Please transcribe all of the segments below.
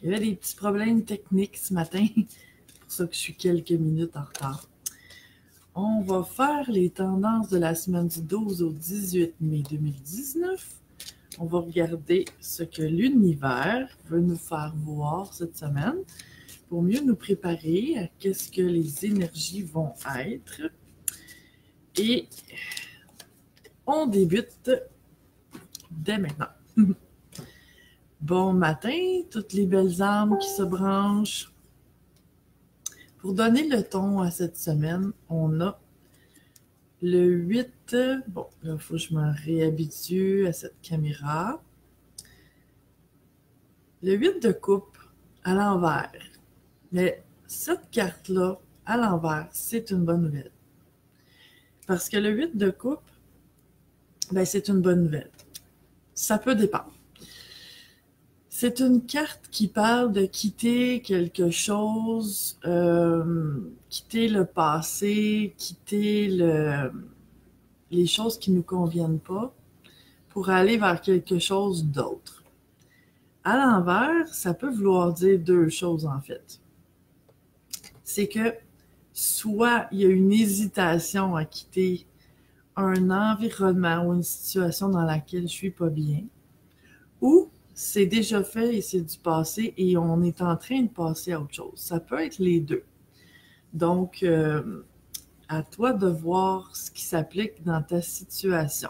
Il y avait des petits problèmes techniques ce matin. C'est pour ça que je suis quelques minutes en retard. On va faire les tendances de la semaine du 12 au 18 mai 2019. On va regarder ce que l'univers veut nous faire voir cette semaine pour mieux nous préparer à qu'est-ce que les énergies vont être. Et on débute dès maintenant. Bon matin, toutes les belles âmes qui se branchent. Pour donner le ton à cette semaine, on a le 8. Bon, là, il faut que je me réhabitue à cette caméra. Le 8 de coupe à l'envers. Mais cette carte-là, à l'envers, c'est une bonne nouvelle. Parce que le 8 de coupe, ben, c'est une bonne nouvelle. Ça peut dépendre. C'est une carte qui parle de quitter quelque chose, quitter le passé, quitter les choses qui ne nous conviennent pas pour aller vers quelque chose d'autre. À l'envers, ça peut vouloir dire deux choses en fait. C'est que soit il y a une hésitation à quitter un environnement ou une situation dans laquelle je ne suis pas bien, ou c'est déjà fait et c'est du passé et on est en train de passer à autre chose. Ça peut être les deux. Donc, à toi de voir ce qui s'applique dans ta situation.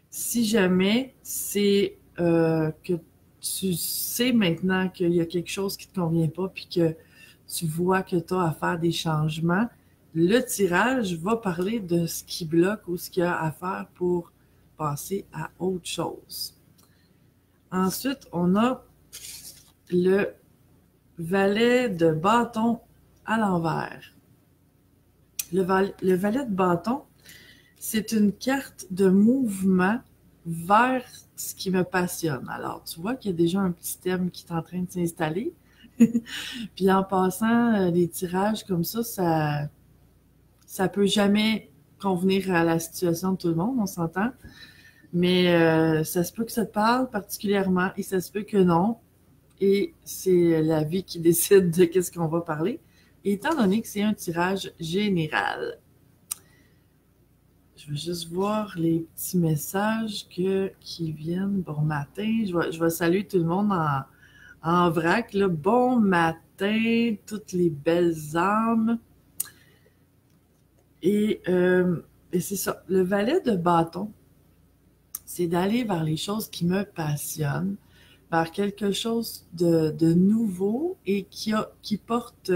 Si jamais c'est que tu sais maintenant qu'il y a quelque chose qui ne te convient pas puis que tu vois que tu as à faire des changements, le tirage va parler de ce qui bloque ou ce qu'il y a à faire pour passer à autre chose. Ensuite, on a le valet de bâton à l'envers. Le valet de bâton, c'est une carte de mouvement vers ce qui me passionne. Alors, tu vois qu'il y a déjà un petit thème qui est en train de s'installer. Puis en passant, les tirages comme ça peut jamais convenir à la situation de tout le monde, on s'entend. Mais ça se peut que ça te parle particulièrement et ça se peut que non. Et c'est la vie qui décide de qu'est-ce qu'on va parler, étant donné que c'est un tirage général. Je vais juste voir les petits messages qui viennent. Bon matin. Je vais saluer tout le monde en vrac. Là. Bon matin, toutes les belles âmes. Et c'est ça. Le valet de bâton, c'est d'aller vers les choses qui me passionnent, vers quelque chose de nouveau et qui porte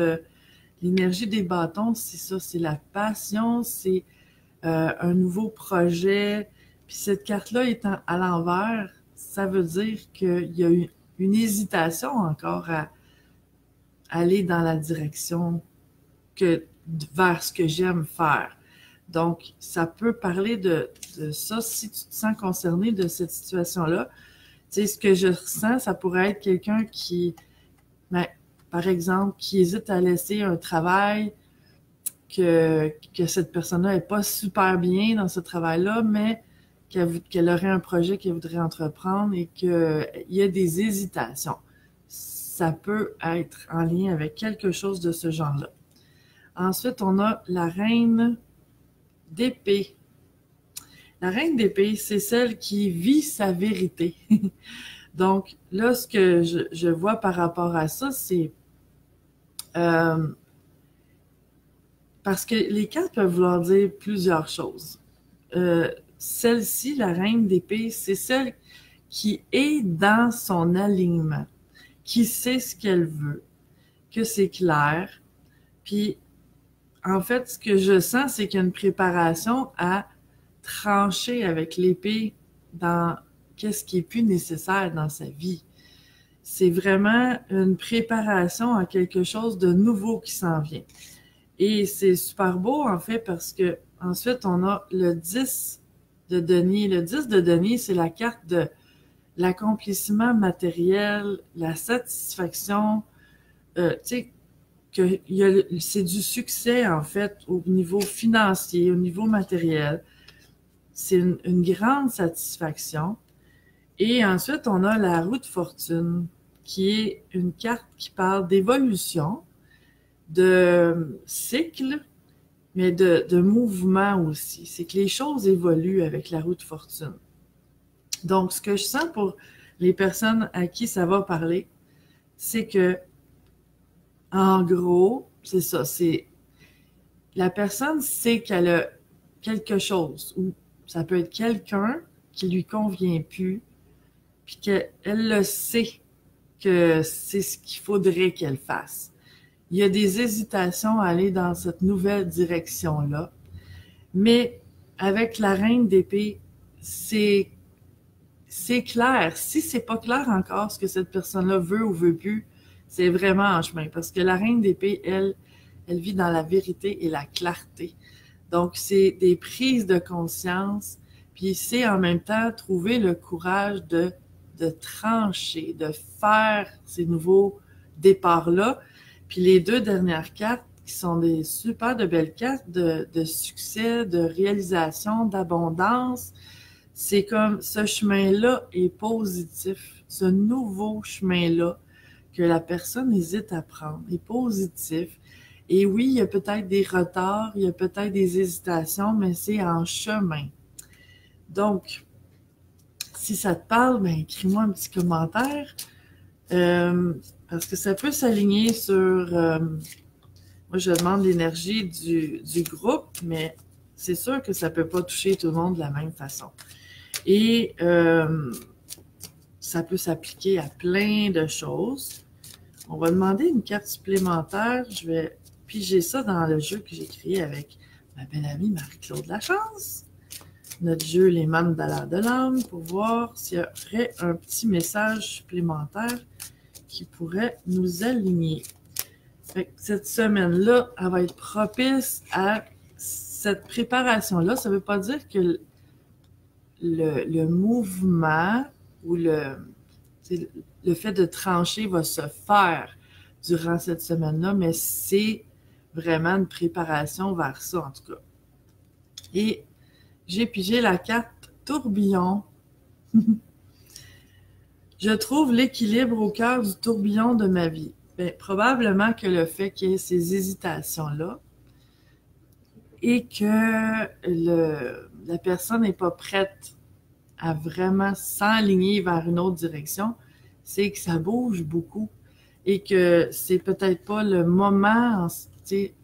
l'énergie des bâtons. C'est ça, c'est la passion, c'est un nouveau projet. Puis cette carte-là étant à l'envers, ça veut dire qu'il y a une hésitation encore à aller dans la direction vers ce que j'aime faire. Donc, ça peut parler de ça si tu te sens concerné de cette situation-là. Tu sais, ce que je ressens, ça pourrait être quelqu'un qui, ben, par exemple, qui hésite à laisser un travail que cette personne-là n'est pas super bien dans ce travail-là, mais qu'elle aurait un projet qu'elle voudrait entreprendre et qu'il y a des hésitations. Ça peut être en lien avec quelque chose de ce genre-là. Ensuite, on a la reine d'épée. La reine d'épée, c'est celle qui vit sa vérité. Donc, là, ce que je vois par rapport à ça, c'est parce que les cartes peuvent vouloir dire plusieurs choses. Celle-ci, la reine d'épée, c'est celle qui est dans son alignement, qui sait ce qu'elle veut, que c'est clair. Puis, en fait, ce que je sens, c'est qu'il y a une préparation à trancher avec l'épée dans qu'est-ce qui est plus nécessaire dans sa vie. C'est vraiment une préparation à quelque chose de nouveau qui s'en vient. Et c'est super beau, en fait, parce que ensuite, on a le 10 de denier. Le 10 de denier, c'est la carte de l'accomplissement matériel, la satisfaction, tu sais, c'est du succès, en fait, au niveau financier, au niveau matériel. C'est une grande satisfaction. Et ensuite, on a la roue de fortune. qui est une carte qui parle d'évolution, de cycle, mais de mouvement aussi. C'est que les choses évoluent avec la roue de fortune. Donc, ce que je sens pour les personnes à qui ça va parler, c'est que, en gros, c'est ça, c'est la personne sait qu'elle a quelque chose, ou ça peut être quelqu'un qui lui convient plus, puis qu'elle le sait que c'est ce qu'il faudrait qu'elle fasse. Il y a des hésitations à aller dans cette nouvelle direction-là, mais avec la reine d'épée, c'est clair. Si c'est pas clair encore ce que cette personne-là veut ou veut plus, c'est vraiment en chemin. Parce que la reine d'épée, elle vit dans la vérité et la clarté. Donc, c'est des prises de conscience, puis c'est en même temps trouver le courage de trancher, de faire ces nouveaux départs-là. Puis les deux dernières cartes, qui sont des super de belles cartes de succès, de réalisation, d'abondance, c'est comme ce chemin-là est positif. Ce nouveau chemin-là que la personne hésite à prendre est positif. Et oui, il y a peut-être des retards, il y a peut-être des hésitations, mais c'est en chemin. Donc, si ça te parle, ben écris-moi un petit commentaire. Parce que ça peut s'aligner sur... moi, je demande l'énergie du groupe, mais c'est sûr que ça peut pas toucher tout le monde de la même façon. Et ça peut s'appliquer à plein de choses. On va demander une carte supplémentaire. Je vais piger ça dans le jeu que j'ai créé avec ma belle amie Marie-Claude Lachance. Notre jeu Les Mandalas de l'âme, pour voir s'il y aurait un petit message supplémentaire qui pourrait nous aligner. Fait que cette semaine-là, elle va être propice à cette préparation-là. Ça ne veut pas dire que le mouvement ou le fait de trancher va se faire durant cette semaine-là, mais c'est vraiment une préparation vers ça, en tout cas. Et j'ai pigé la carte tourbillon. Je trouve l'équilibre au cœur du tourbillon de ma vie. Bien, probablement que le fait qu'il y ait ces hésitations-là et que la personne n'est pas prête à vraiment s'enligner vers une autre direction, c'est que ça bouge beaucoup et que c'est peut-être pas le moment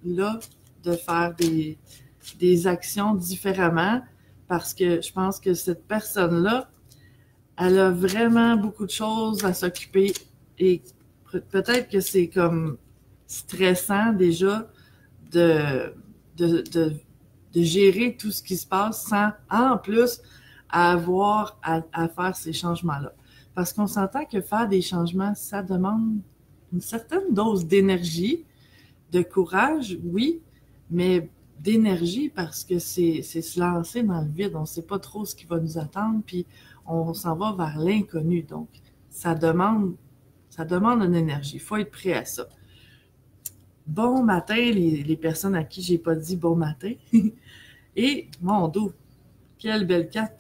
là de faire des actions différemment parce que je pense que cette personne-là, elle a vraiment beaucoup de choses à s'occuper et peut-être que c'est comme stressant déjà de gérer tout ce qui se passe sans, en plus, avoir à faire ces changements-là. Parce qu'on s'entend que faire des changements, ça demande une certaine dose d'énergie, de courage, oui, mais d'énergie parce que c'est se lancer dans le vide. On ne sait pas trop ce qui va nous attendre, puis on s'en va vers l'inconnu. Donc, ça demande une énergie. Il faut être prêt à ça. Bon matin, les personnes à qui j'ai pas dit bon matin. Et, mon dos, quelle belle carte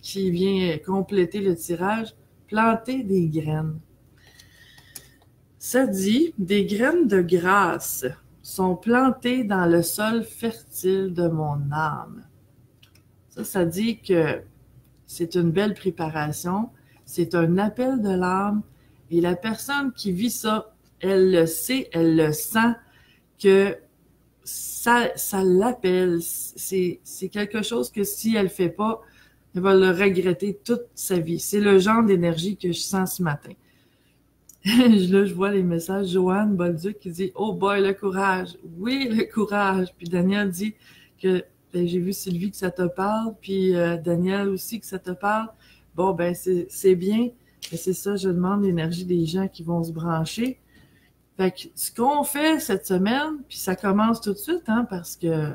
qui vient compléter le tirage. Planter des graines. Ça dit, des graines de grâce sont plantées dans le sol fertile de mon âme. Ça dit que c'est une belle préparation, c'est un appel de l'âme, et la personne qui vit ça, elle le sait, elle le sent, que ça l'appelle. C'est quelque chose que si elle fait pas, elle va le regretter toute sa vie. C'est le genre d'énergie que je sens ce matin. Là, je vois les messages. Joanne Bolduc qui dit « Oh boy, le courage! » Oui, le courage! Puis Daniel dit que ben, j'ai vu Sylvie que ça te parle, puis Daniel aussi que ça te parle. Bon, ben c'est bien. Mais c'est ça, je demande l'énergie des gens qui vont se brancher. Fait que ce qu'on fait cette semaine, puis ça commence tout de suite, hein, parce que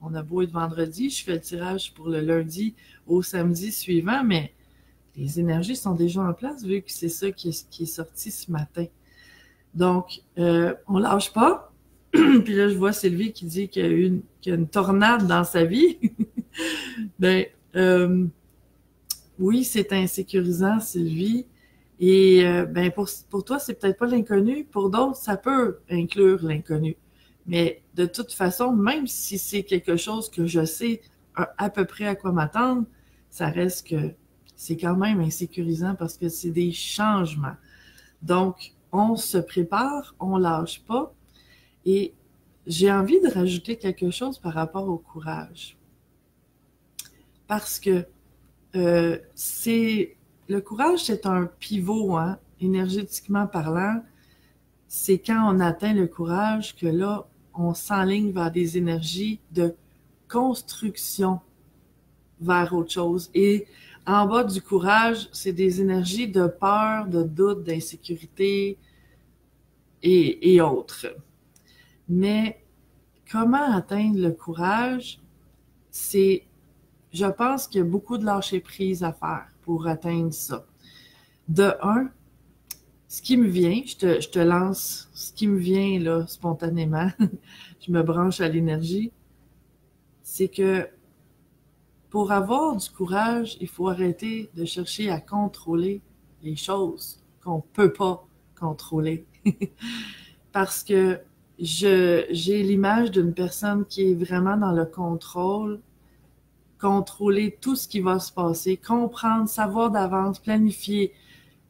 on a beau être vendredi, je fais le tirage pour le lundi au samedi suivant, mais les énergies sont déjà en place vu que c'est ça qui est sorti ce matin. Donc, on lâche pas. Puis là, je vois Sylvie qui dit qu'il y a une tornade dans sa vie. Ben, oui, c'est insécurisant, Sylvie. Et ben pour toi, c'est peut-être pas l'inconnu. Pour d'autres, ça peut inclure l'inconnu. Mais de toute façon, même si c'est quelque chose que je sais à peu près à quoi m'attendre, ça reste que c'est quand même insécurisant parce que c'est des changements. Donc, on se prépare, on lâche pas. Et j'ai envie de rajouter quelque chose par rapport au courage. Parce que le courage, c'est un pivot, hein, énergétiquement parlant. C'est quand on atteint le courage que là, on s'enligne vers des énergies de construction vers autre chose. Et en bas du courage, c'est des énergies de peur, de doute, d'insécurité et autres. Mais comment atteindre le courage? Je pense qu'il y a beaucoup de lâcher prise à faire pour atteindre ça. De un, ce qui me vient, je te lance ce qui me vient là spontanément, je me branche à l'énergie, c'est que pour avoir du courage, il faut arrêter de chercher à contrôler les choses qu'on peut pas contrôler. Parce que j'ai l'image d'une personne qui est vraiment dans le contrôle, contrôler tout ce qui va se passer, comprendre, savoir d'avance, planifier,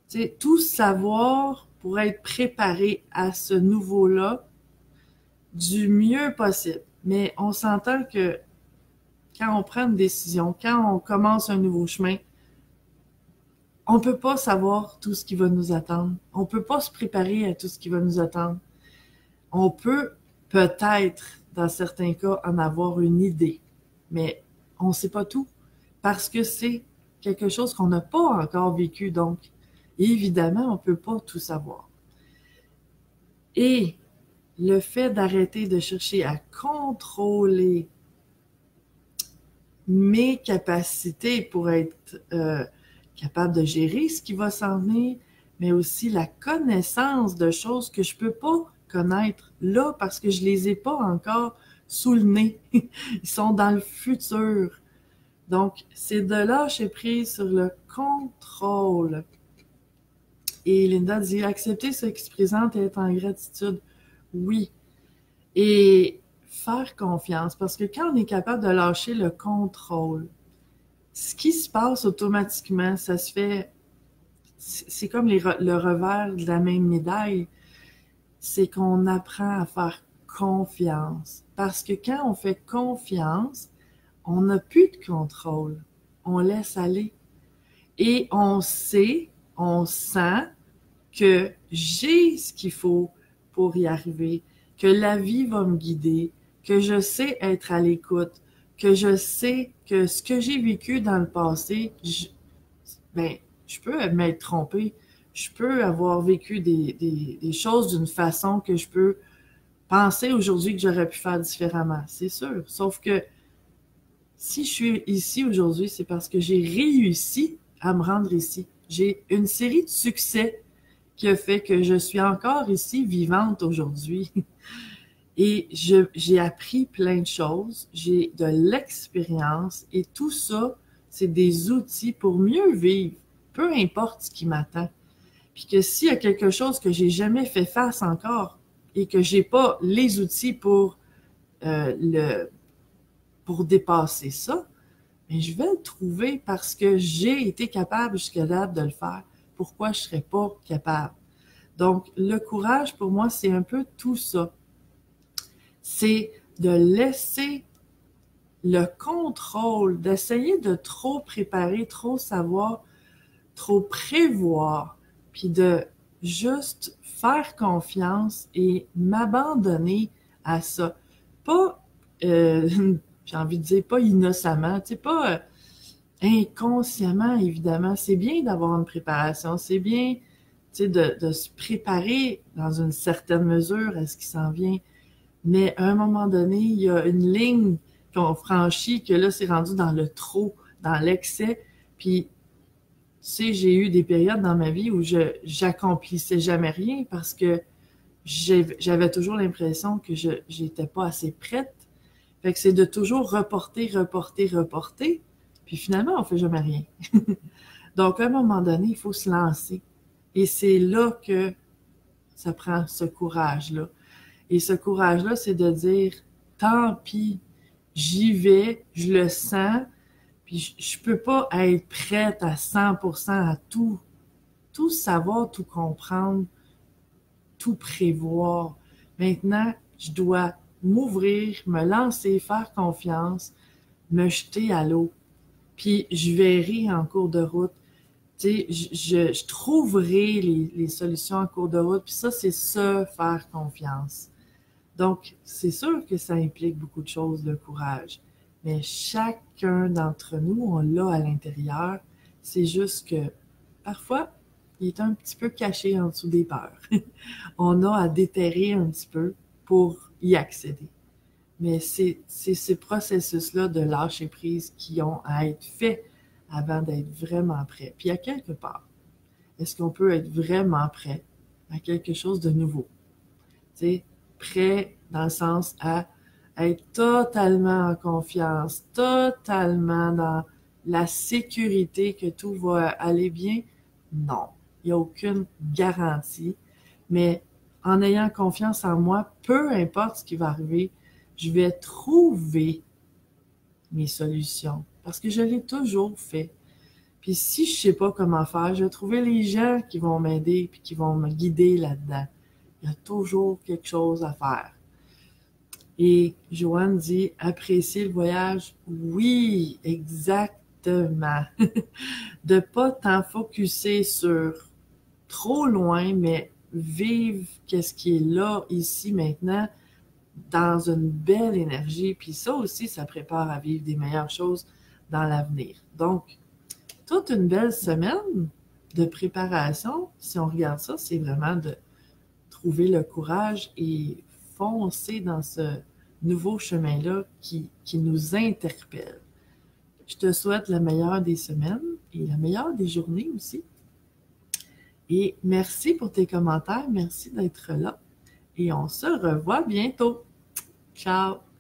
tu sais, tout savoir pour être préparé à ce nouveau-là du mieux possible. Mais on s'entend que quand on prend une décision, quand on commence un nouveau chemin, on peut pas savoir tout ce qui va nous attendre. On peut pas se préparer à tout ce qui va nous attendre. On peut peut-être, dans certains cas, en avoir une idée, mais on sait pas tout parce que c'est quelque chose qu'on n'a pas encore vécu. Donc, évidemment, on peut pas tout savoir. Et le fait d'arrêter de chercher à contrôler mes capacités pour être capable de gérer ce qui va s'en venir, mais aussi la connaissance de choses que je peux pas connaître là parce que je les ai pas encore sous le nez. Ils sont dans le futur. Donc, c'est de lâcher prise sur le contrôle. Et Linda dit, accepter ce qui se présente et être en gratitude. Oui. Et faire confiance, parce que quand on est capable de lâcher le contrôle, ce qui se passe automatiquement, ça se fait, c'est comme le revers de la même médaille, c'est qu'on apprend à faire confiance. Parce que quand on fait confiance, on n'a plus de contrôle. On laisse aller. Et on sait, on sent que j'ai ce qu'il faut pour y arriver, que la vie va me guider, que je sais être à l'écoute, que je sais que ce que j'ai vécu dans le passé, je peux m'être trompée, je peux avoir vécu des choses d'une façon que je peux penser aujourd'hui que j'aurais pu faire différemment, c'est sûr. Sauf que si je suis ici aujourd'hui, c'est parce que j'ai réussi à me rendre ici. J'ai une série de succès qui a fait que je suis encore ici vivante aujourd'hui. Et j'ai appris plein de choses, j'ai de l'expérience et tout ça, c'est des outils pour mieux vivre, peu importe ce qui m'attend. Puis que s'il y a quelque chose que j'ai jamais fait face encore et que j'ai pas les outils pour dépasser ça, mais je vais le trouver parce que j'ai été capable jusqu'à date de le faire. Pourquoi je serais pas capable? Donc, le courage, pour moi, c'est un peu tout ça. C'est de laisser le contrôle, d'essayer de trop préparer, trop savoir, trop prévoir, puis de juste faire confiance et m'abandonner à ça. Pas, j'ai envie de dire, pas innocemment, tu sais, pas inconsciemment, évidemment. C'est bien d'avoir une préparation, c'est bien, tu sais, de se préparer dans une certaine mesure à ce qui s'en vient. Mais à un moment donné, il y a une ligne qu'on franchit, que là, c'est rendu dans le trop, dans l'excès. Puis, tu sais, j'ai eu des périodes dans ma vie où j'accomplissais jamais rien parce que j'avais toujours l'impression que j'étais pas assez prête. Fait que c'est de toujours reporter, reporter, reporter. Puis finalement, on fait jamais rien. Donc, à un moment donné, il faut se lancer. Et c'est là que ça prend ce courage-là. Et ce courage-là, c'est de dire, tant pis, j'y vais, je le sens, puis je peux pas être prête à 100% à tout savoir, tout comprendre, tout prévoir. Maintenant, je dois m'ouvrir, me lancer, faire confiance, me jeter à l'eau. Puis je verrai en cours de route. Tu sais, je trouverai les solutions en cours de route. Puis ça, c'est se faire confiance. Donc, c'est sûr que ça implique beaucoup de choses, le courage. Mais chacun d'entre nous, on l'a à l'intérieur. C'est juste que parfois, il est un petit peu caché en dessous des peurs. On a à déterrer un petit peu pour y accéder. Mais c'est ces processus-là de lâcher prise qui ont à être faits avant d'être vraiment prêt. Puis à quelque part, est-ce qu'on peut être vraiment prêt à quelque chose de nouveau? Tu sais, prêt dans le sens à être totalement en confiance, totalement dans la sécurité que tout va aller bien? Non, il n'y a aucune garantie. Mais en ayant confiance en moi, peu importe ce qui va arriver, je vais trouver mes solutions parce que je l'ai toujours fait. Puis si je sais pas comment faire, je vais trouver les gens qui vont m'aider puis qui vont me guider là-dedans. Il y a toujours quelque chose à faire. Et Joanne dit, apprécier le voyage. Oui, exactement. De pas t'en focusser sur trop loin, mais vivre qu'est-ce qui est là, ici, maintenant, dans une belle énergie. Puis ça aussi, ça prépare à vivre des meilleures choses dans l'avenir. Donc, toute une belle semaine de préparation, si on regarde ça, c'est vraiment de trouver le courage et foncer dans ce nouveau chemin-là qui nous interpelle. Je te souhaite la meilleure des semaines et la meilleure des journées aussi. Et merci pour tes commentaires, merci d'être là. Et on se revoit bientôt. Ciao!